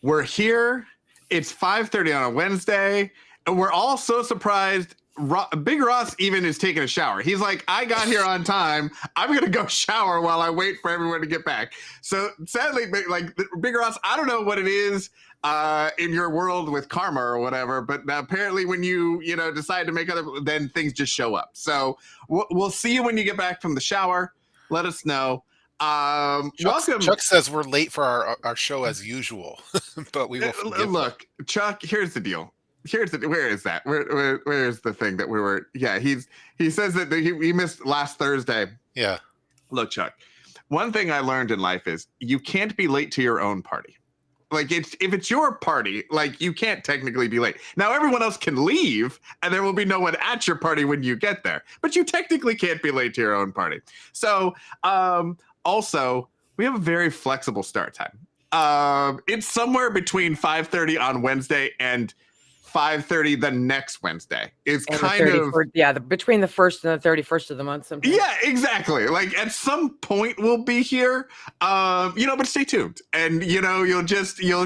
We're here. It's 5:30 on a Wednesday, and we're all so surprised. Big Ross even is taking a shower. He's like, I got here on time. I'm going to go shower while I wait for everyone to get back. So sadly, like Big Ross, I don't know what it is in your world with karma or whatever, but apparently when you decide to make then things just show up. So we'll see you when you get back from the shower. Let us know. Welcome. Chuck says we're late for our show as usual, but we will forgive look, him. Chuck, here's the deal. Where is that? Where is the thing that we were? Yeah, he says that he missed last Thursday. Yeah. Look, Chuck, one thing I learned in life is you can't be late to your own party. Like if it's your party, like you can't technically be late. Now everyone else can leave and there will be no one at your party when you get there, but you technically can't be late to your own party. So also we have a very flexible start time. It's somewhere between 5:30 on Wednesday and 5:30 the next Wednesday. It's and kind of between the 1st and the 31st of the month sometimes. Yeah, exactly. Like at some point we'll be here. But stay tuned. And you'll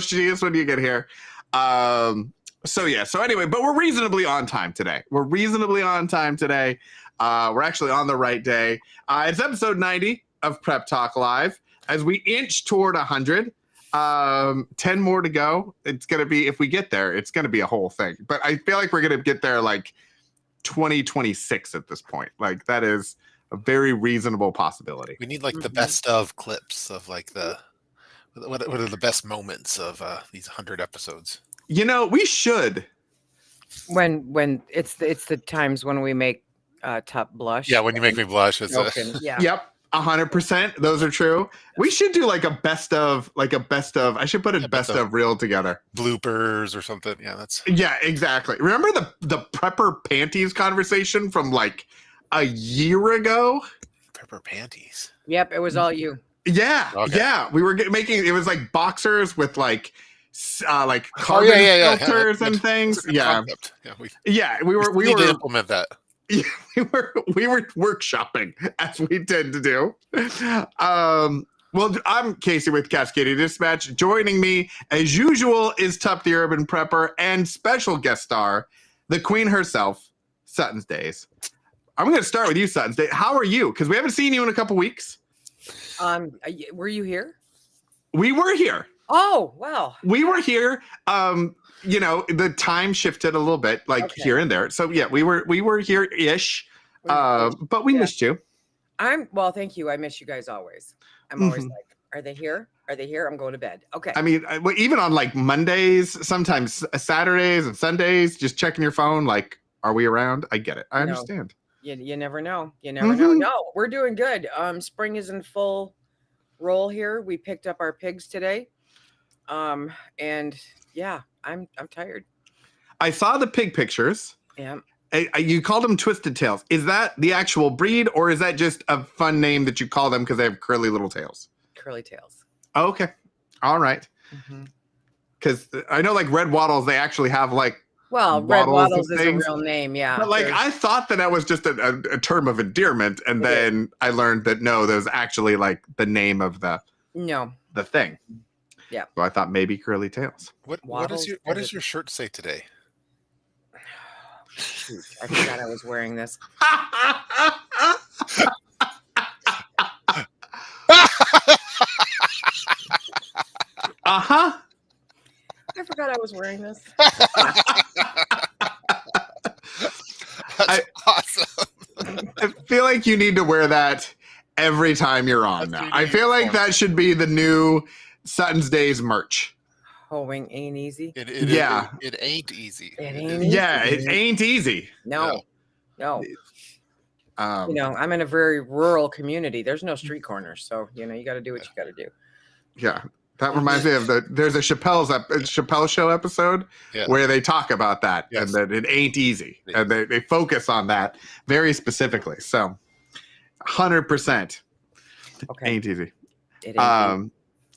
see us when you get here. So anyway, but we're reasonably on time today. We're actually on the right day. It's episode 90 of Prep Talk Live as we inch toward 100. 10 more to go. It's going to be, if we get there, it's going to be a whole thing. But I feel like we're going to get there like 2026 at this point. Like that is a very reasonable possibility. We need like the best of clips of like what are the best moments of these 100 episodes. We should. When it's the times when we make Top blush. Yeah, when you make me blush. Yeah. Yep. 100%. Those are true. We should do like a best of. I should put a best of reel together. Bloopers or something. Yeah, exactly. Remember the prepper panties conversation from like a year ago? Prepper panties. Yep, it was all you. Yeah, okay. Yeah. We were making it was like boxers with like carbon filters and things. Yeah, we were need to implement that. Yeah, we were workshopping as we tend to do. Well, I'm Casey with Cascadia Dispatch. Joining me, as usual, is Tup the Urban Prepper and special guest star, the Queen herself, Sutton's Days. I'm going to start with you, Sutton's Days. How are you? Because we haven't seen you in a couple weeks. Were you here? We were here. Oh, wow. We were here. The time shifted a little bit, here and there. So yeah, we were here-ish, but we missed you. Well, thank you. I miss you guys always. I'm always like, are they here? Are they here? I'm going to bed. Okay. I mean, even on like Mondays, sometimes Saturdays and Sundays, just checking your phone, like, are we around? I get it. I understand. You never know. You never know. No, we're doing good. Spring is in full roll here. We picked up our pigs today. And yeah, I'm tired. I saw the pig pictures. Yeah. You called them Twisted Tails. Is that the actual breed, or is that just a fun name that you call them because they have curly little tails? Curly tails. Oh, okay. All right. Because I know like red wattles, they actually have like red wattles is a real name, yeah. But I thought that was just a term of endearment, and then I learned that no, there's actually like the name of the thing. Yeah. So I thought maybe curly tails. What does your shirt say today? Shoot, I forgot I was wearing this. Uh-huh. I forgot I was wearing this. That's awesome. I feel like you need to wear that every time you're on now. I feel like that should be the new Sutton's Days merch. Hoeing ain't easy. It ain't easy. It ain't easy. No. I'm in a very rural community. There's no street corners, so you got to do what you got to do. Yeah, that reminds me of there's a Chappelle Show episode where they talk about that and that it ain't easy, and they focus on that very specifically. So, 100%, ain't easy. It ain't easy.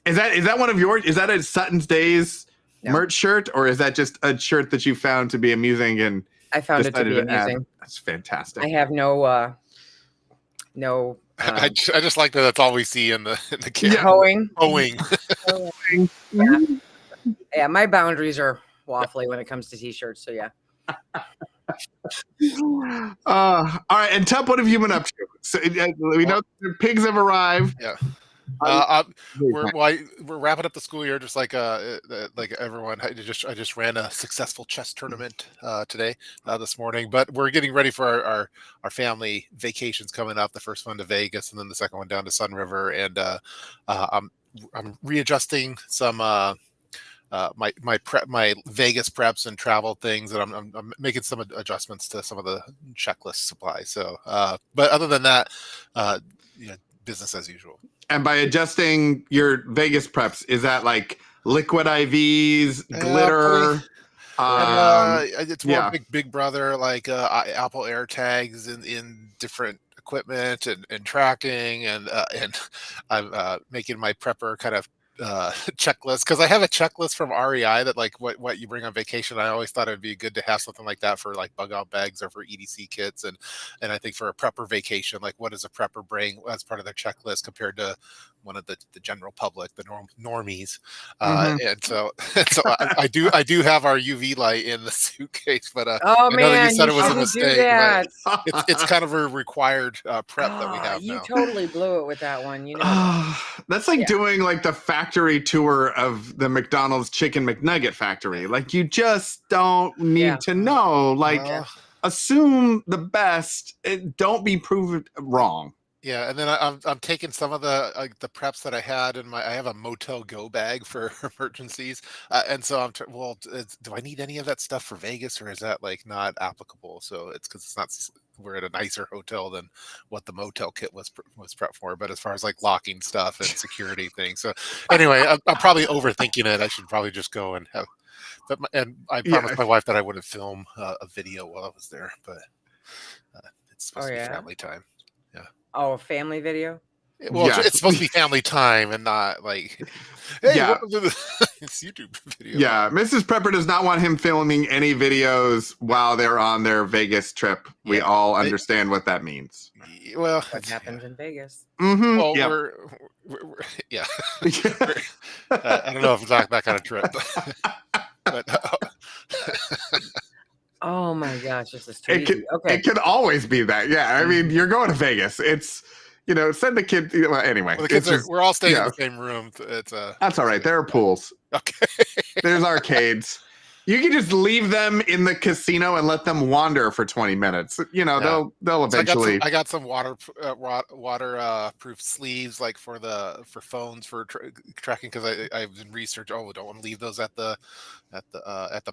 Is that one of yours? Is that a Sutton's Days merch shirt, or is that just a shirt that you found to be amusing and I found it to be amusing? That's fantastic. I have no. I just like that. That's all we see in the camera. Hoeing. Hoeing. Yeah. Yeah, my boundaries are waffly when it comes to t-shirts. So yeah. All right, and Tup, what have you been up to? So we know the pigs have arrived. Yeah. Are you- We're wrapping up the school year, just like everyone. I just ran a successful chess tournament today, this morning. But we're getting ready for our family vacations coming up. The first one to Vegas, and then the second one down to Sun River. And I'm readjusting some my Vegas preps and travel things, and I'm making some adjustments to some of the checklist supplies. So, but other than that, business as usual. And by adjusting your Vegas preps, is that like liquid IVs, glitter? It's more big brother, like Apple AirTags in different equipment and tracking, and I'm making my prepper kind of checklist, because I have a checklist from REI that like what you bring on vacation. I always thought it'd be good to have something like that for like bug out bags or for EDC kits, and I think for a prepper vacation, like what does a prepper bring as part of their checklist compared to one of the general public, the normies. And so I do have our UV light in the suitcase, but oh I know man, that you said you it was a shouldn't mistake, do that. but it's kind of a required prep that we have You now. totally blew it with that one. You know, that's like doing like the factory tour of the McDonald's Chicken McNugget factory. Like you just don't need to know. Like assume the best. Don't be proved wrong. Yeah, and then I'm taking some of the preps that I had in I have a Motel Go bag for emergencies, and so do I need any of that stuff for Vegas, or is that like not applicable? So it's because it's not. We're at a nicer hotel than what the motel kit was prepped for. But as far as like locking stuff and security things, so anyway, I'm probably overthinking it. I should probably just go and have. And I promised my wife that I wouldn't film a video while I was there, but it's supposed to be family time. Oh, a family video? Well, it's supposed to be family time and not like, hey, welcome to this YouTube video. Yeah, Mrs. Prepper does not want him filming any videos while they're on their Vegas trip. We all understand what that means. Well, what happens in Vegas? Mm-hmm. Well, we're I don't know if it's that kind of trip, but oh my gosh, this is too easy. Okay, it can always be that. Yeah, I mean, you're going to Vegas. It's send the kid. Well, anyway, the kids we're all staying in the same room. That's all right. There are pools. Okay. There's arcades. You can just leave them in the casino and let them wander for 20 minutes. They'll eventually. I got some waterproof sleeves, like for phones for tracking, because I've been research. Oh, don't want to leave those at the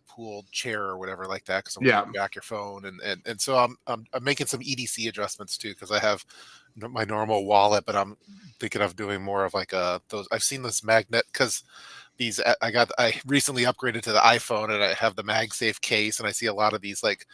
pool chair or whatever like that, because I'm back your phone, and so I'm making some EDC adjustments too, because I have my normal wallet, but I'm thinking of doing more of like those. I've seen this magnet, because I recently upgraded to the iPhone, and I have the MagSafe case, and I see a lot of these like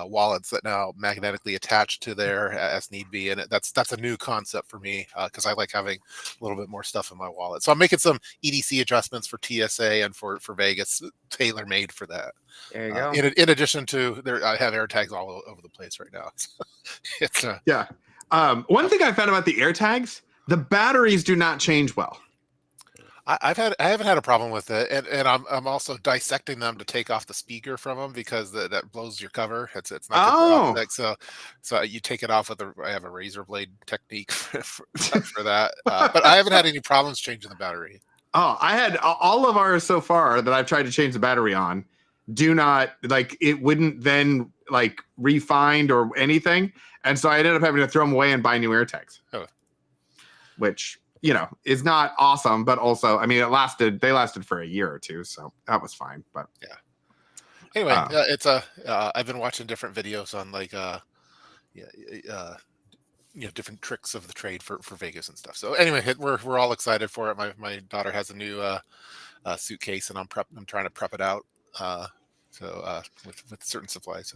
wallets that now magnetically attach to there as need be, and that's a new concept for me, because I like having a little bit more stuff in my wallet. So I'm making some EDC adjustments for TSA and for Vegas, tailor made for that. There you go. In addition to I have AirTags all over the place right now. So it's one thing I found about the AirTags, the batteries do not change well. I haven't had a problem with it, and I'm also dissecting them to take off the speaker from them, because that blows your cover. It's not good for so you take it off with I have a razor blade technique for that, but I haven't had any problems changing the battery. Oh, I had all of ours so far that I've tried to change the battery on. Do not it wouldn't then refind or anything, and so I ended up having to throw them away and buy new AirTags, which is not awesome, but also, I mean, they lasted for a year or two, so that was fine. But anyway, I've been watching different videos on different tricks of the trade for Vegas and stuff. So anyway, we're all excited for it. My daughter has a new suitcase, and I'm trying to prep it out. With certain supplies.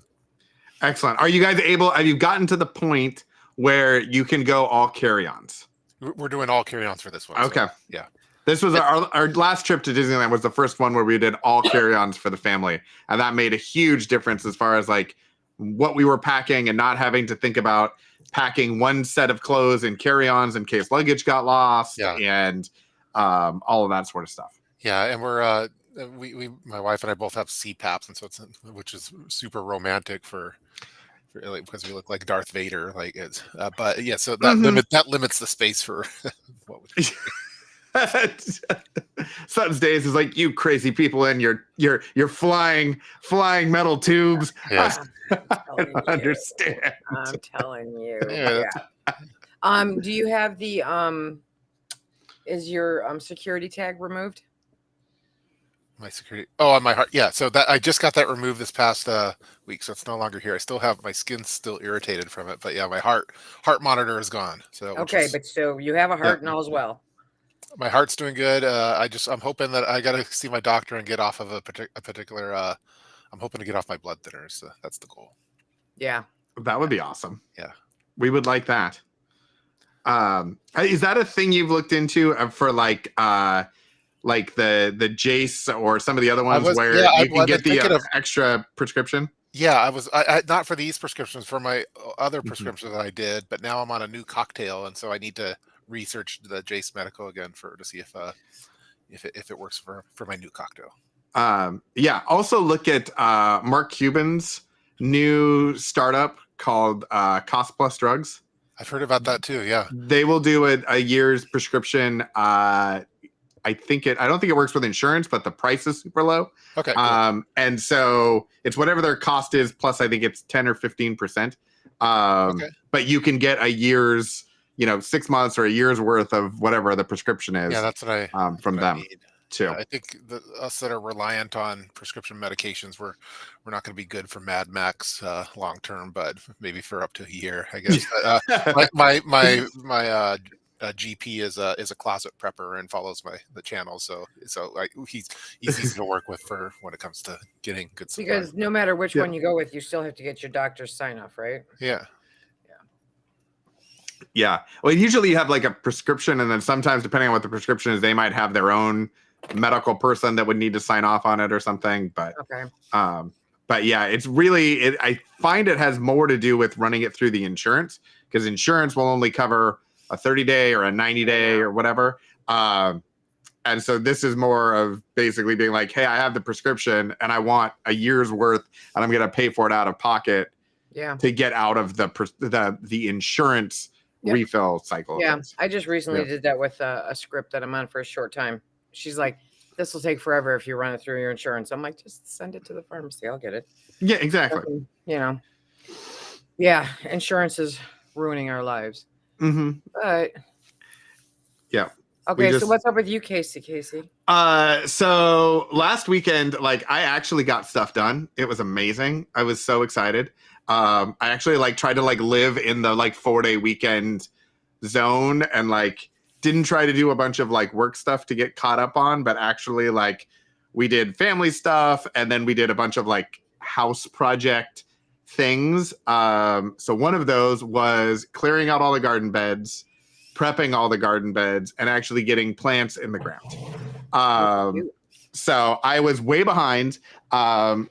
Excellent. Are you guys have you gotten to the point where you can go all carry-ons? We're doing all carry-ons for this one. Okay. So, yeah. This was our last trip to Disneyland was the first one where we did all carry-ons for the family. And that made a huge difference as far as what we were packing and not having to think about packing one set of clothes and carry-ons in case luggage got lost and all of that sort of stuff. Yeah. And we're my wife and I both have CPAPs, and so which is super romantic like, because we look like Darth Vader, like it's. But yeah, so that limits the space for what would Sutton's days is like, you crazy people in your flying metal tubes. Yes. I don't understand. I'm telling you. Yeah. Do you have the is your security tag removed? My security. Oh, on my heart. Yeah. So that I just got that removed this past week, so it's no longer here. I still have my skin's still irritated from it, but yeah, my heart monitor is gone. So okay, but so you have a heart now as well. My heart's doing good. I'm hoping that I got to see my doctor and get off of a particular. I'm hoping to get off my blood thinners. So that's the goal. Yeah, that would be awesome. Yeah, we would like that. Is that a thing you've looked into for like the Jace or some of the other ones where you can get the extra prescription? Yeah, I not for these prescriptions, for my other prescriptions that I did, but now I'm on a new cocktail, and so I need to research the Jace Medico again to see if it works for my new cocktail. Yeah. Also look at Mark Cuban's new startup called Cost Plus Drugs. I've heard about that too. Yeah, they will do a year's prescription. I don't think it works with insurance, but the price is super low. Okay. And so it's whatever their cost is, plus I think it's 10 or 15%. Okay. But you can get a year's, 6 months or a year's worth of whatever the prescription is. Yeah, that's what I from them too. I think us that are reliant on prescription medications, we're not going to be good for Mad Max long term, but maybe for up to a year, I guess. My GP is a closet prepper and follows the channel, so like he's easy to work with for when it comes to getting good supply. Because no matter which one you go with, you still have to get your doctor's sign off, right? Yeah. Yeah. Well, usually you have like a prescription, and then sometimes, depending on what the prescription is, they might have their own medical person that would need to sign off on it or something. But but yeah, it's really I find it has more to do with running it through the insurance, because insurance will only cover a 30-day or a 90-day or whatever. And so this is more of basically being like, hey, I have the prescription and I want a year's worth, and I'm going to pay for it out of pocket to get out of the insurance refill cycle. Yeah, I just recently did that with a script that I'm on for a short time. She's like, this will take forever if you run it through your insurance. I'm like, just send it to the pharmacy. I'll get it. Yeah, exactly. Yeah, insurance is ruining our lives. But yeah. Okay, so what's up with you, Casey? So last weekend, like, I actually got stuff done. It was amazing. I was so excited. I actually tried to live in the 4-day weekend zone, and didn't try to do a bunch of work stuff to get caught up on, but actually we did family stuff, and then we did a bunch of house project things. So one of those was clearing out all the garden beds, prepping all the garden beds, and actually getting plants in the ground. So I was way behind.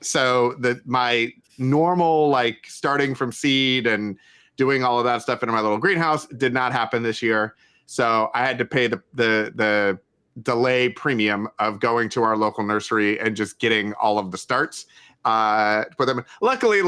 So my normal starting from seed and doing all of that stuff in my little greenhouse did not happen this year. So I had to pay the delay premium of going to our local nursery and just getting all of the starts for them. Luckily,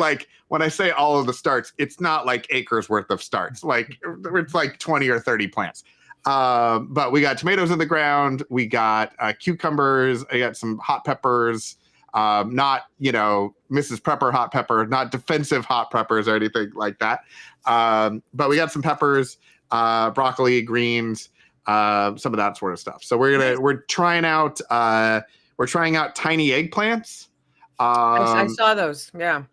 when I say all of the starts, it's not acres worth of starts. It's 20 or 30 plants. But we got tomatoes in the ground. We got cucumbers. I got some hot peppers. Not, Mrs. Prepper hot pepper, not defensive hot peppers or anything like that. But we got some peppers, broccoli, greens, some of that sort of stuff. So we're trying out tiny eggplants. I saw those. Yeah.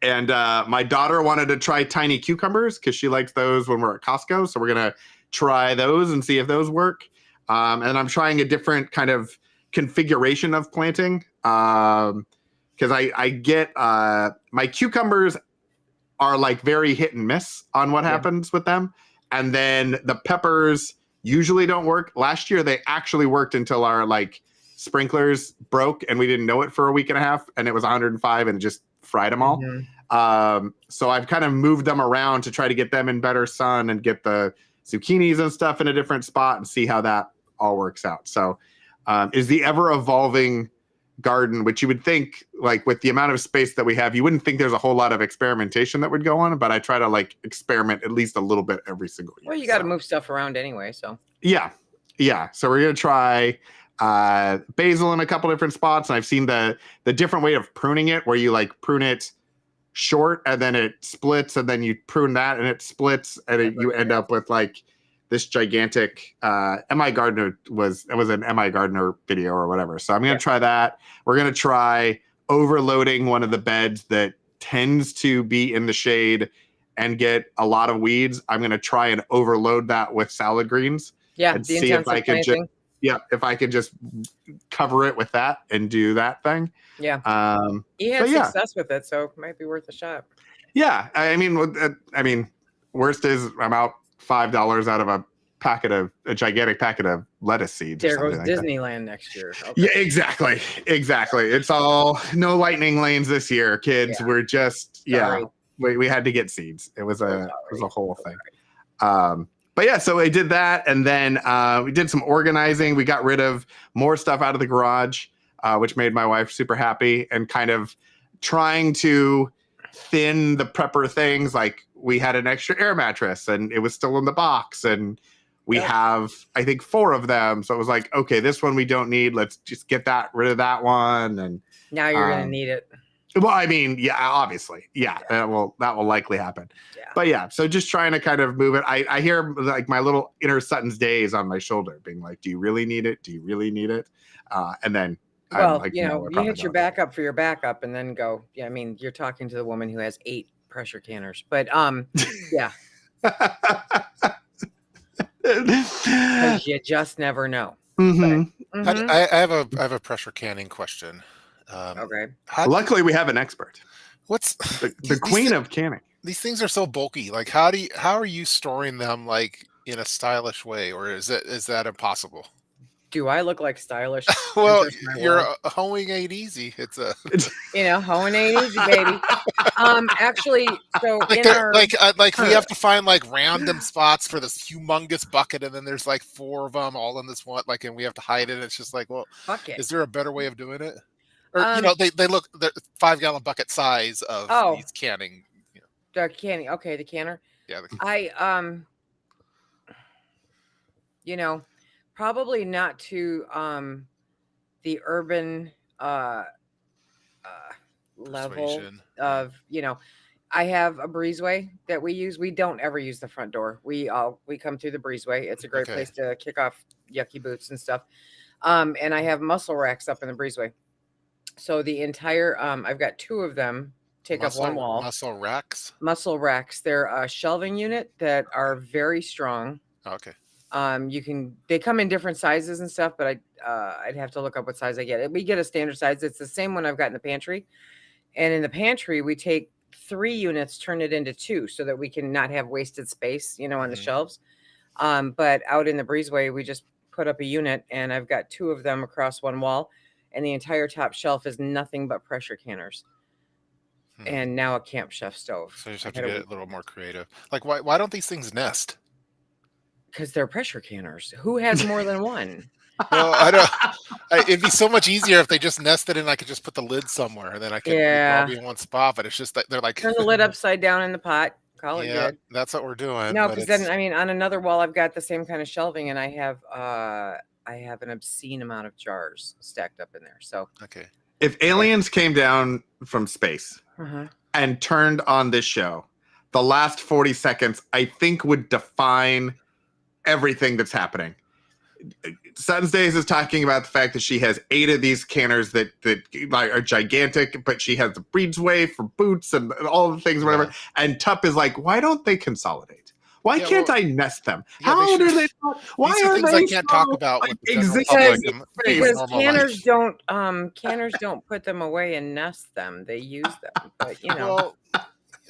And my daughter wanted to try tiny cucumbers because she likes those when we're at Costco. So we're going to try those and see if those work. And I'm trying a different kind of configuration of planting. Because I get my cucumbers are very hit and miss on what happens with them. And then the peppers usually don't work. Last year, they actually worked until our sprinklers broke and we didn't know it for a week and a half, and it was 105 and it just fried them all. So I've kind of moved them around to try to get them in better sun and get the zucchinis and stuff in a different spot and see how that all works out. So is the ever evolving garden, which you would think, like, with the amount of space that we have, you wouldn't think there's a whole lot of experimentation that would go on, but I try to like experiment at least a little bit every single year. Well, you got to move stuff around anyway, so. Yeah. So we're gonna try basil in a couple different spots, and I've seen the different way of pruning it, where you like prune it short and then it splits, and then you prune that and it splits, and you end up with like this gigantic MI Gardener was an MI Gardener video or whatever. So I'm gonna try that. We're gonna try overloading one of the beds that tends to be in the shade and get a lot of weeds. I'm gonna try and overload that with salad greens. Yeah, and see if I could just if I could just cover it with that and do that thing. Yeah. He had success with it, so it might be worth a shot. Yeah, I mean, worst is I'm out $5 out of a gigantic packet of lettuce seeds. There goes Disneyland next year. Okay. Yeah, exactly. It's all no lightning lanes this year, kids. Yeah. We're just we had to get seeds. It was a whole thing. But yeah, so I did that, and then we did some organizing. We got rid of more stuff out of the garage, which made my wife super happy, and kind of trying to thin the prepper things. Like, we had an extra air mattress, and it was still in the box, and we have, I think, 4 of them. So it was like, okay, this one we don't need. Let's just get rid of that one. And now you're going to need it. Well, I mean, yeah, obviously. Yeah. That will likely happen. Yeah. But yeah, so just trying to kind of move it. I hear like my little inner Sutton's days on my shoulder being like, do you really need it? Do you really need it? And then, well, like, you hit your backup for your backup and then go, yeah, I mean, you're talking to the woman who has 8 pressure canners, but yeah. Because you just never know. Mm-hmm. I have a pressure canning question. Okay. Luckily, we have an expert. What's the queen of canning? These things are so bulky. Like, how are you storing them like in a stylish way, or is that impossible? Do I look like stylish? Well, your hoeing ain't easy. It's hoeing ain't easy, baby. Actually, so like we have to find like random spots for this humongous bucket, and then there's like 4 of them all in this one. Like, and we have to hide it. It's just like, well, is there a better way of doing it? Or they look the 5-gallon bucket size of these canning. The canning. Okay, the canner. Yeah. Probably not to the urban level of, I have a breezeway that we use. We don't ever use the front door. We come through the breezeway. It's a great place to kick off yucky boots and stuff. And I have muscle racks up in the breezeway. So the entire I've got 2 of them take up one wall. Muscle racks. They're a shelving unit that are very strong. Okay. They come in different sizes and stuff, but I'd have to look up what size I get. We get a standard size. It's the same one I've got in the pantry. And in the pantry, we take 3 units, turn it into 2 so that we can not have wasted space, on the shelves. But out in the breezeway, we just put up a unit, and I've got 2 of them across one wall, and the entire top shelf is nothing but pressure canners. And now a Camp Chef stove. So you just have to get a little more creative. Like, why don't these things nest? Because they're pressure canners. Who has more than one? Well, I don't. It'd be so much easier if they just nested and I could just put the lid somewhere, and then I could all be in one spot. But it's just that they're like turn the lid upside down in the pot. Call it good. That's what we're doing. No, because then on another wall I've got the same kind of shelving, and I have an obscene amount of jars stacked up in there. So if aliens came down from space and turned on this show, the last 40 seconds I think would define everything that's happening. Sutton's Days is talking about the fact that she has 8 of these canners that are gigantic, but she has the breezeway for boots and all the things, whatever. And Tup is like, why don't they consolidate? Why can't I nest them? How do they? Why are things I can't talk about with the because canners don't put them away and nest them. They use them, but Well,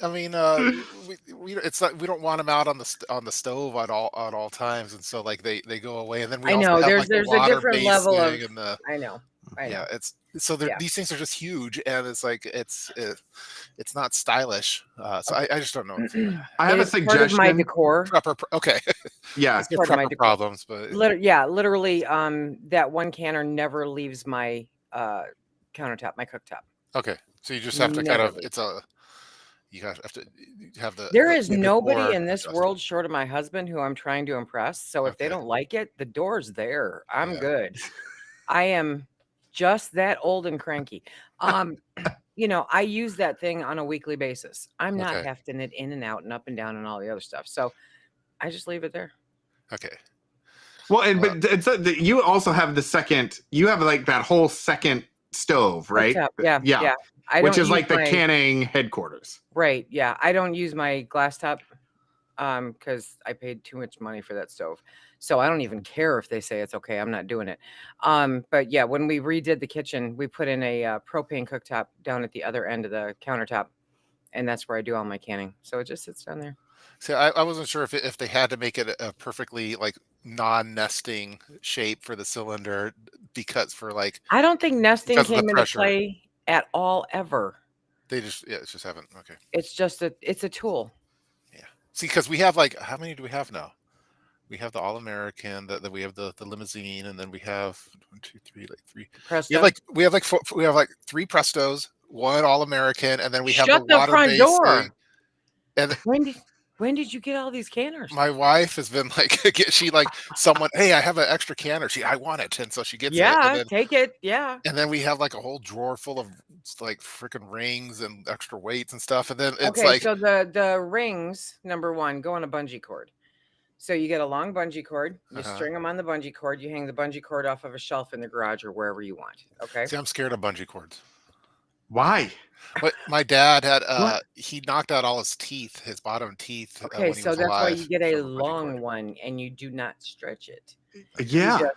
I mean, it's like we don't want them out on the stove at all times, and so like they go away, and then we also have there's like, a different level of. I know. Yeah, these things are just huge, and it's like it's not stylish. So I just don't know. I have a suggestion. Part of my decor. Okay. Yeah, it's part of my decor. Problems, but literally, that one canner never leaves my countertop, my cooktop. Okay, so you just have to kind Never of leave. You have to have There is the nobody decor in this adjusted. world short of my husband who I'm trying to impress. So if they Okay. don't like it, the door's there. I'm Yeah. good. I am just that old and cranky. You know, I use that thing on a weekly basis. I'm not Okay. hefting it in and out and up and down and all the other stuff. So I just leave it there. Okay. Well, and but you also have the second. You have like that whole second stove, right? Cooktop, yeah. I Which don't is use like the my canning headquarters. right. Yeah, I don't use my glass top because I paid too much money for that stove. So I don't even care if they say it's okay. I'm not doing it. But yeah, when we redid the kitchen, we put in a propane cooktop down at the other end of the countertop, and that's where I do all my canning. So it just sits down there. So I wasn't sure if they had to make it a perfectly like non-nesting shape for the cylinder because for like I don't think nesting because of the came into pressure. play at all ever. They just it's just haven't. Okay. It's just it's a tool. Yeah. See, because we have like how many do we have now? We have the All-American, that we have the limousine, and then we have 1, 2, 3, like 3. Presto. We have like 3 Prestos, 1 All-American, and then we have Shut the the front door. water-based. And When did you get all these canners? my wife has been like, she like someone, hey, I have an extra canner. I want it, and so she gets it. Yeah, take it. Yeah. And then we have like a whole drawer full of like freaking rings and extra weights and stuff. And then it's Okay, like, so the rings, number one, go on a bungee cord. So you get a long bungee cord, you string them on the bungee cord, you hang the bungee cord off of a shelf in the garage or wherever you want. Okay. see, I'm scared of bungee cords. Why? But my dad had he knocked out all his teeth, his bottom teeth. Okay, when he so was that's why alive you get a from bungee long cord. one and you do not stretch it. Yeah. You just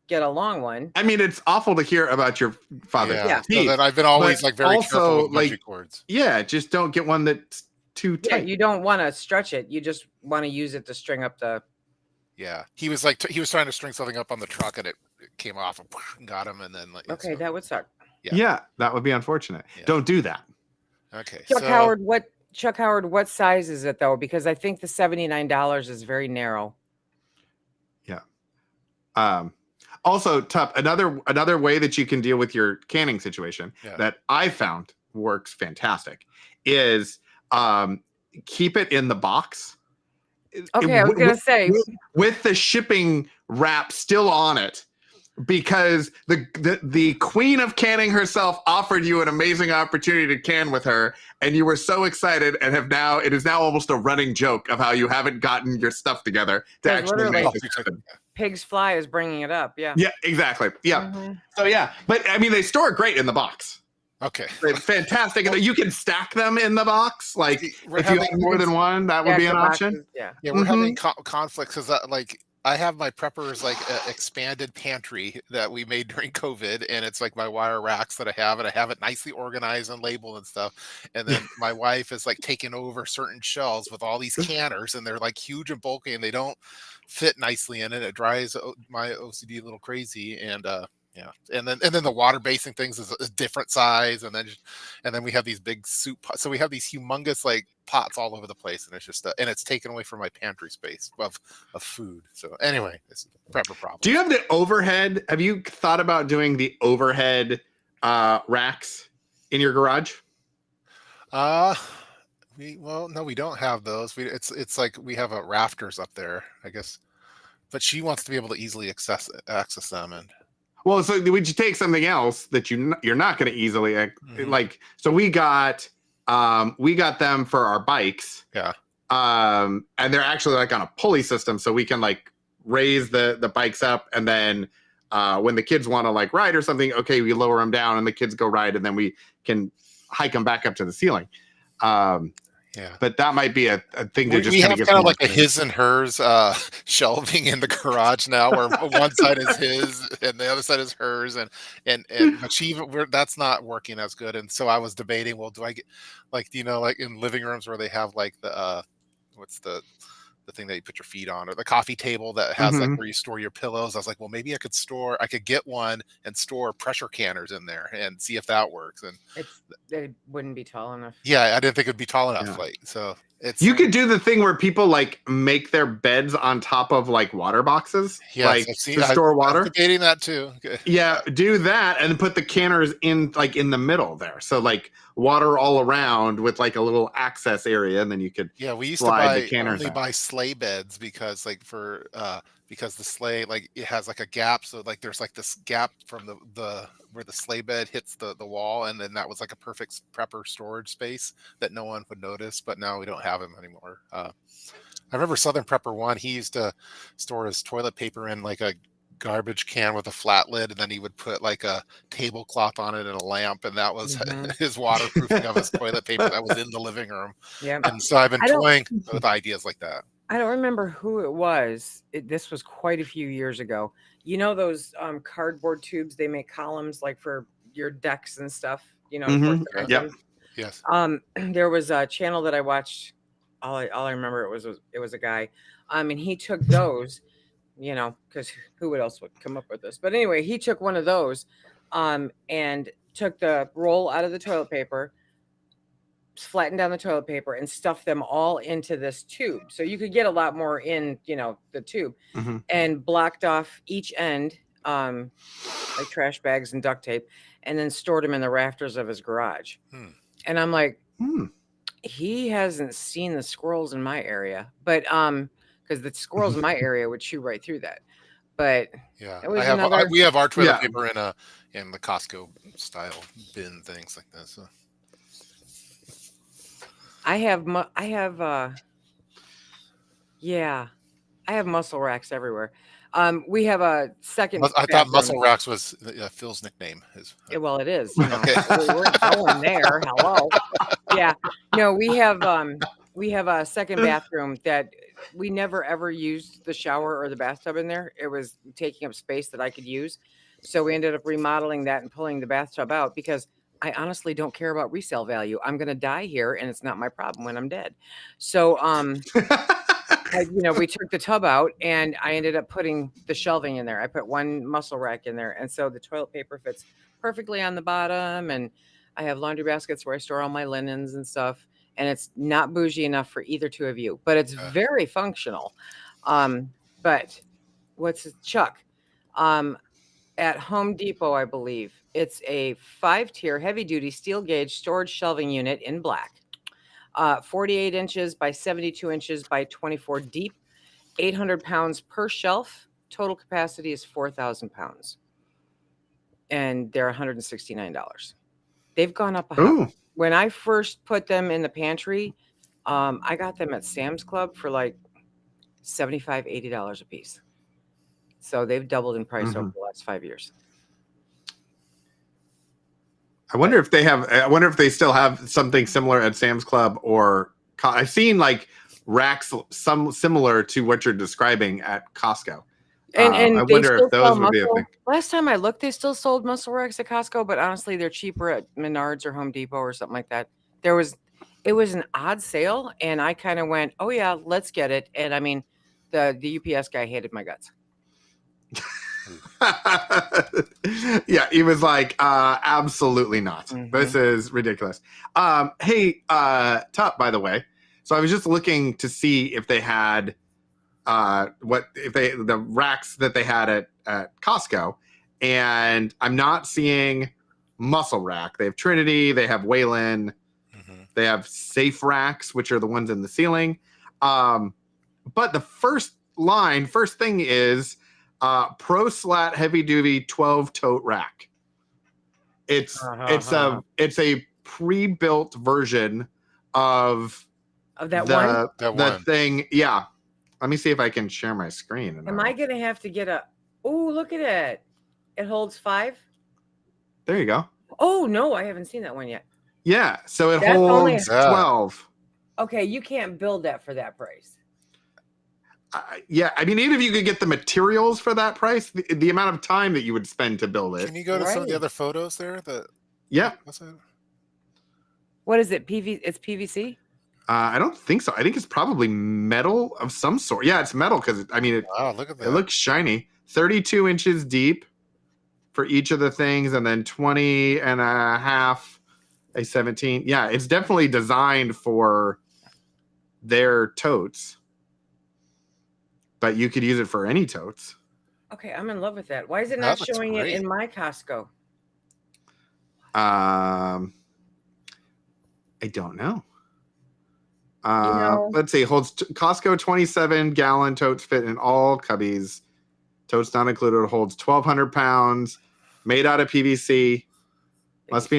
get a long one. I mean, it's awful to hear about your father's Yeah. teeth. So then I've been always but like very also, careful with bungee like, cords. Yeah, just don't get one that's too Yeah, tight. you don't want to stretch it. You just want to use it to string up the. Yeah, he was like he was trying to string something up on the truck and it came off and got him, and then like Okay, so, that would suck. Yeah, that would be unfortunate. Yeah. Don't do that. Okay, Chuck Howard, what size is it though? Because I think the $79 is very narrow. Yeah. Also, Tup, another way that you can deal with your canning situation that I found works fantastic is keep it in the box. Okay, I was gonna say with the shipping wrap still on it, because the queen of canning herself offered you an amazing opportunity to can with her, and you were so excited and it is now almost a running joke of how you haven't gotten your stuff together to actually make this happen. Pig's Fly is bringing it up. Yeah. Yeah, exactly. Yeah. Mm-hmm. So yeah, but I mean, they store great in the box. Okay. They're fantastic. You can stack them in the box. Like if you have more than one, that would be an option. Yeah. Yeah, we're having conflicts because like I have my Preppers like expanded pantry that we made during COVID, and it's like my wire racks that I have, and I have it nicely organized and labeled and stuff. And then my wife is like taking over certain shelves with all these canners, and they're like huge and bulky, and they don't fit nicely in it. It drives my OCD a little crazy, and yeah, and then the water basing things is a different size, and then we have these big soup pots. So we have these humongous like pots all over the place, and it's just and it's taken away from my pantry space of food. So anyway, it's a prepper problem. Do you have the overhead? Have you thought about doing the overhead racks in your garage? No, we don't have those. It's like we have a rafters up there, I guess, but she wants to be able to easily access them. And well, so would you take something else that you're not going to easily like? So we got them for our bikes. Yeah. And they're actually like on a pulley system, so we can like raise the bikes up, and then when the kids want to like ride or something, okay, we lower them down and the kids go ride, and then we can hike them back up to the ceiling. Yeah, but that might be a thing to just we have get kind of like a his and hers shelving in the garage now, where one side is his and the other side is hers, and but that's not working as good. And so I was debating, well, do I get like like in living rooms where they have like the what's the thing that you put your feet on, or the coffee table that has like Mhm. where you store your pillows. I was like, well, maybe I could get one and store pressure canners in there and see if that works. And It wouldn't be tall enough. yeah, I didn't think it'd be tall enough. Yeah. Like, so it's You could do the thing where people like make their beds on top of like water boxes, yes, like to store I was water. debating that too. Okay. Yeah, do that and put the canners in like in the middle there. So like water all around with like a little access area, and then you could Yeah, we used to slide the buy canners only out. buy sleigh beds because because the sleigh, like, it has like a gap, so like there's like this gap from the where the sleigh bed hits the wall, and then that was like a perfect prepper storage space that no one would notice. But now we don't have them anymore. I remember Southern Prepper One. He used to store his toilet paper in like a garbage can with a flat lid, and then he would put like a tablecloth on it and a lamp, and that was his waterproofing of his toilet paper that was in the living room. Yeah. And so I've been I don't- toying with ideas like that. I don't remember who it was. This was quite a few years ago. You know those cardboard tubes? They make columns like for your decks and stuff. You know, Mhm. organize Yep. them. Yes. There was a channel that I watched. All I remember it was a guy, and he took those. You know, because who else would come up with this? But anyway, he took one of those, and took the roll out of the toilet paper, flattened down the toilet paper, and stuffed them all into this tube. So you could get a lot more in, the tube, Mhm. and blocked off each end, like trash bags and duct tape, and then stored them in the rafters of his garage. And I'm like, he hasn't seen the squirrels in my area, but because the squirrels in my area would chew right through that. But Yeah, it was we have our toilet Yeah. paper in the Costco style bin things like this. So. I have muscle racks everywhere. We have a second. I thought bathroom. Muscle Racks was Phil's nickname. Well, it is. You know, Okay. we weren't going there. Hello. Yeah. No, we have a second bathroom that we never ever used the shower or the bathtub in there. It was taking up space that I could use. So we ended up remodeling that and pulling the bathtub out because I honestly don't care about resale value. I'm going to die here and it's not my problem when I'm dead. So, we took the tub out and I ended up putting the shelving in there. I put one muscle rack in there. And so the toilet paper fits perfectly on the bottom. And I have laundry baskets where I store all my linens and stuff. And it's not bougie enough for either two of you, but it's very functional. But what's Chuck? At Home Depot, I believe it's a 5-tier heavy duty steel gauge storage shelving unit in black. 48 inches by 72 inches by 24 deep, 800 pounds per shelf. Total capacity is 4,000 pounds. And they're $169. They've gone up. When I first put them in the pantry, I got them at Sam's Club for like $75, $80 a piece. So they've doubled in price over the last 5 years. I wonder if they still have something similar at Sam's Club, or I've seen like racks similar to what you're describing at Costco. And I wonder if those would be a thing. Last time I looked, they still sold muscle racks at Costco, but honestly, they're cheaper at Menards or Home Depot or something like that. It was an odd sale, and I kind of went, "Oh yeah, let's get it." And I mean, the UPS guy hated my guts. Yeah, he was like, absolutely not. This is ridiculous. Hey, Tup, by the way. So I was just looking to see if they had the racks that they had at Costco, and I'm not seeing muscle rack. They have Trinity, they have Wayland, they have safe racks, which are the ones in the ceiling. But the first thing is Pro Slat heavy duty 12 tote rack. It's a pre-built version of that thing. Yeah. Let me see if I can share my screen. Am I gonna have to get look at it. It holds 5. There you go. Oh no, I haven't seen that one yet. Yeah, so it holds 12. Okay, you can't build that for that price. Yeah, I mean, even if you could get the materials for that price, the amount of time that you would spend to build it. Can you go to some of the other photos there? Yeah. What is it? It's PVC? I don't think so. I think it's probably metal of some sort. Yeah, it's metal because Wow, look at that. it looks shiny. 32 inches deep for each of the things, and then 20 and a half, a 17. Yeah, it's definitely designed for their totes, but you could use it for any totes. Okay, I'm in love with that. Why is it That not looks showing it great. in my Costco? I don't know. know- Let's see. Holds Costco 27-gallon totes fit in all cubbies. Totes not included. Holds 1,200 pounds. Made out of PVC. Must be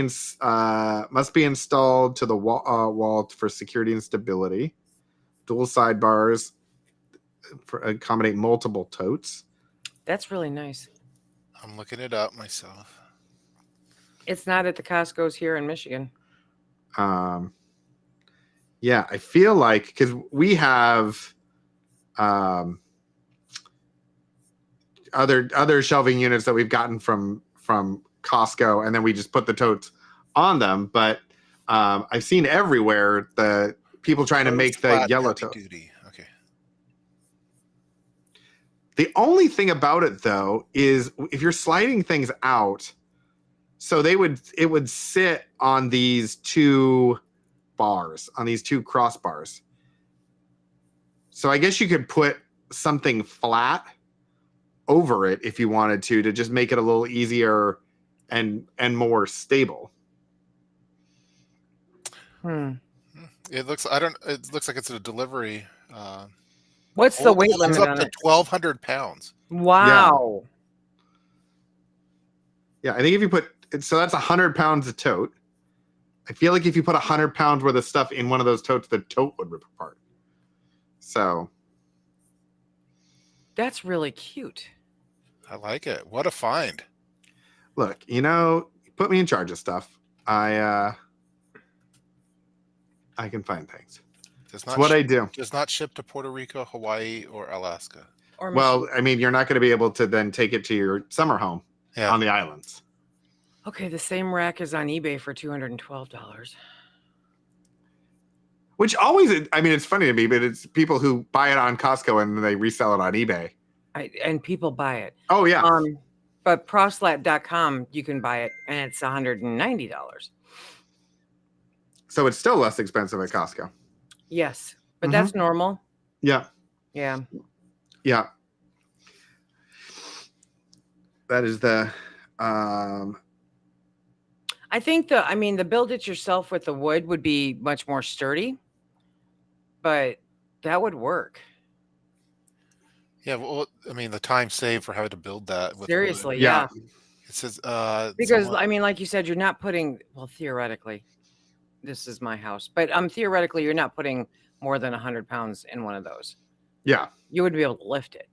installed to the wall for security and stability. Dual sidebars for accommodate multiple totes. That's really nice. I'm looking it up myself. It's not at the Costco's here in Michigan. Yeah, I feel like because we have other shelving units that we've gotten from Costco, and then we just put the totes on them. But I've seen everywhere the people trying to make the yellow tote. Okay. The only thing about it though is if you're sliding things out, so it would sit on these two bars, on these two crossbars. So I guess you could put something flat over it if you wanted to just make it a little easier and more stable. It looks like it's a delivery. What's the weight limit up on to it? 1,200 pounds. Wow. Yeah, I think if you put so that's 100 pounds a tote. I feel like if you put 100 pounds worth of stuff in one of those totes, the tote would rip apart. So that's really cute. I like it. What a find. Look, put me in charge of stuff. I can find things. That's what I do. Does not ship to Puerto Rico, Hawaii, or Alaska. Well, you're not going to be able to then take it to your summer home on the islands. Okay, the same rack is on eBay for $212. Which always, it's funny to me, but it's people who buy it on Costco and they resell it on eBay. And people buy it. Oh, yeah. But proslat.com, you can buy it, and it's $190. So it's still less expensive at Costco. Yes, but that's normal. Yeah. Yeah. Yeah. That is the... I think the build it yourself with the wood would be much more sturdy, but that would work. Yeah, well, the time saved for having to build that. Seriously, wood. yeah. It says because like you said, you're not putting. Well, theoretically, this is my house, but theoretically, you're not putting more than 100 pounds in one of those. Yeah, you would be able to lift it.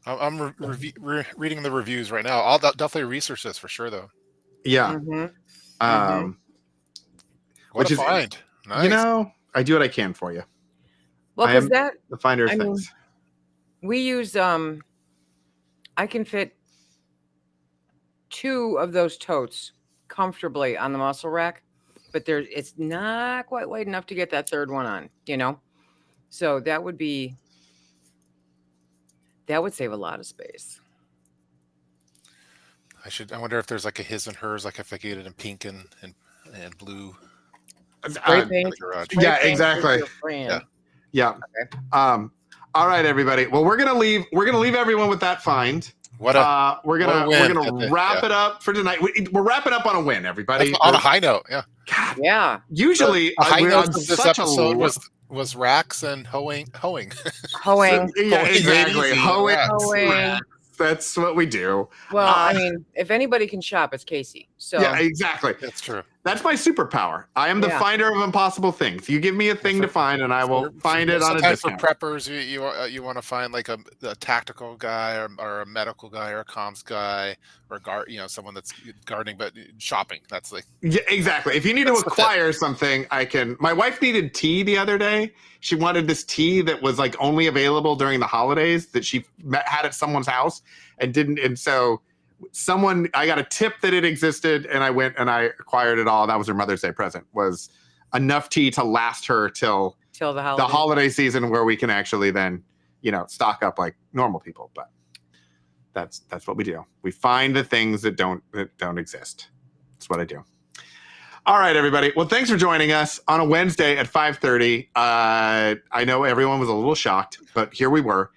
I'm reading the reviews right now. I'll definitely research this for sure, though. Yeah. What a find. Nice. I do what I can for you. Well, because the finder of things. We use I can fit 2 of those totes comfortably on the muscle rack, but it's not quite wide enough to get that third one on, So that would save a lot of space. I wonder if there's like a his and hers, like if I get it in pink and blue. Spray paint. Yeah, exactly. Yeah. Okay. All right, everybody. Well, we're gonna leave everyone with that find. We're gonna wrap it up for tonight. We're wrapping up on a win, everybody. That's on a high note. Yeah. God. Yeah. Usually, a high note of this episode was racks and hoeing. Hoeing. Yeah, exactly. Hoeing. That's what we do. Well, if anybody can shop, it's Casey. So yeah, exactly. That's true. That's my superpower. I am the finder of impossible things. You give me a thing to find, and I will find it on a discount. For preppers, you want to find like a tactical guy or a medical guy or a comms guy or someone that's gardening but shopping. That's like exactly. If you need to acquire something, I can. My wife needed tea the other day. She wanted this tea that was like only available during the holidays that she had at someone's house and didn't. And so I got a tip that it existed, and I went and I acquired it all. That was her Mother's Day present, was enough tea to last her till the holiday season, where we can actually then, stock up like normal people. But that's what we do. We find the things that don't exist. That's what I do. All right, everybody. Well, thanks for joining us on a Wednesday at 5:30. I know everyone was a little shocked, but here we were.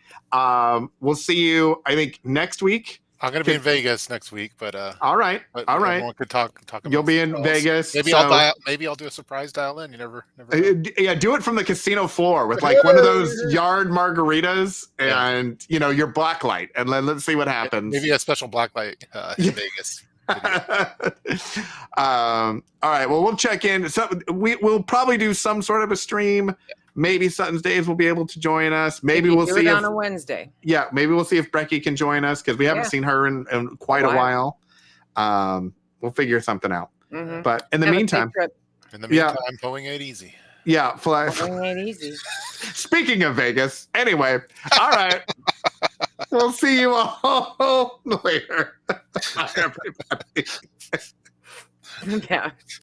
We'll see you, I think, next week. I'm going to be in Vegas next week, but all right. Everyone could talk about You'll be in Vegas. Maybe I'll do a surprise dial in. You never know. Yeah, do it from the casino floor with like one of those yard margaritas and your black light, and let's see what happens. Maybe a special black light in Vegas. All right, well, we'll check in. So we'll probably do some sort of a stream. Maybe Sutton's Days will be able to join us. Maybe we'll see on a Wednesday. Yeah, maybe we'll see if Becky can join us, because we haven't seen her in quite a while. We'll figure something out. Mm-hmm. But in the meantime, pulling it easy. Yeah, pulling it easy. Speaking of Vegas, anyway, all right. We'll see you all later. Bye, everybody. Yeah.